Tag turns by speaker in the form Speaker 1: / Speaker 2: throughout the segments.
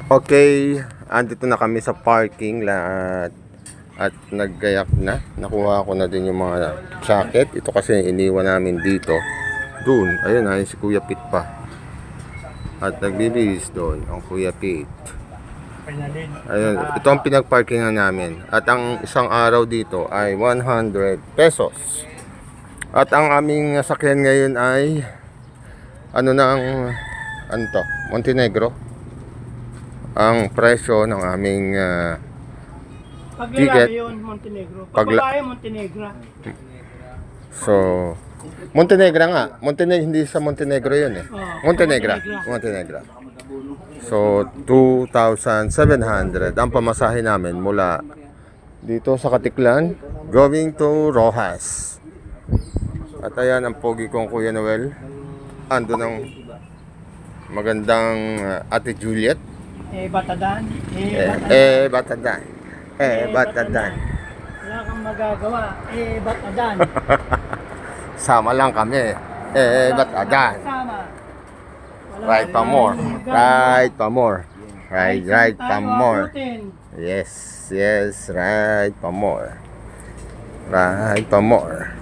Speaker 1: Okay, andito na kami sa parking lot at naggayak na. Nakuha ko na din yung mga jacket. Ito kasi iniwan namin dito. Doon, ayun ay si Kuya Pete pa. At naglilihis doon ang Kuya Pete. Ayun, ito ang pinagparkingan namin. At ang isang araw dito ay 100 pesos. At ang aming sakyan ngayon ay Montenegro. Ang presyo ng aming ticket.
Speaker 2: Yun, Montenegro. Paglalaki, Montenegro.
Speaker 1: So, Montenegro nga. Hindi sa Montenegro yun eh. Montenegro. So, 2,700 ang pamasahe namin mula dito sa Katiklan going to Rojas. At ayan ang pogi kong Kuya Noel. Ando ng magandang Ate Juliet.
Speaker 2: Batadan.
Speaker 1: Batadan.
Speaker 2: Wala kang magagawa. Batadan.
Speaker 1: Sama lang kami. Batadan.
Speaker 2: Sama.
Speaker 1: Ride pa more. Ride pa more. Ride pa more. Yes, ride pa more. Ride pa more.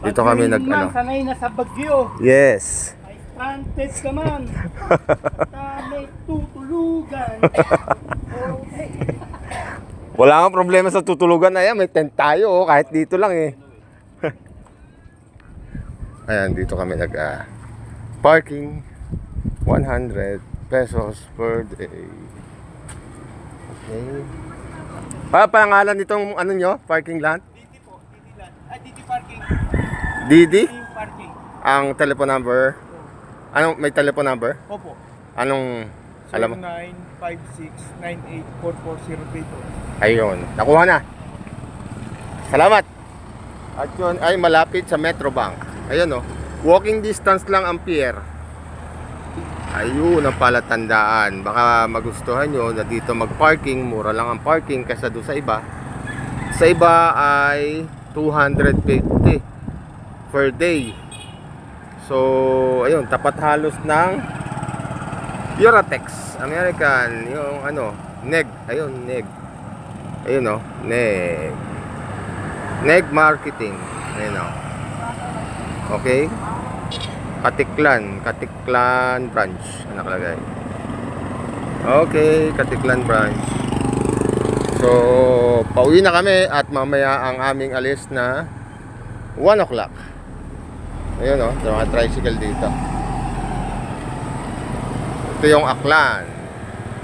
Speaker 1: Dito kami
Speaker 2: Sanay na sa Bagyo.
Speaker 1: Yes.
Speaker 2: Planted ka man. May tutulugan.
Speaker 1: Wala kang problema sa tutulugan na yan. May tent tayo kahit dito lang eh. Ayan, dito kami parking 100 pesos per day. Okay. Pangalan nitong parking lot?
Speaker 2: Didi po, Didi land. Didi parking.
Speaker 1: Didi?
Speaker 2: Didi parking.
Speaker 1: Ang telephone number? May telephone number?
Speaker 2: Opo.
Speaker 1: Anong alam mo?
Speaker 2: 0956984403.
Speaker 1: Ayun, nakuha na. Salamat. At yun ay malapit sa Metrobank. Ayun walking distance lang ang pier. Ayun ang palatandaan. Baka magustuhan nyo na dito mag-parking. Mura lang ang parking kaysa doon sa iba. Sa iba ay 250 per day. So, ayun, tapat halos ng Eurotex American, yung Neg. Ayun, Neg. Ayun Neg. Neg Marketing. Ayun Okay. Katiklan branch nakalagay. Okay, Katiklan branch. So, pauwi na kami at mamaya ang aming alis na 1 o'clock. Ayun sa mga tricycle dito. Ito yung Aklan.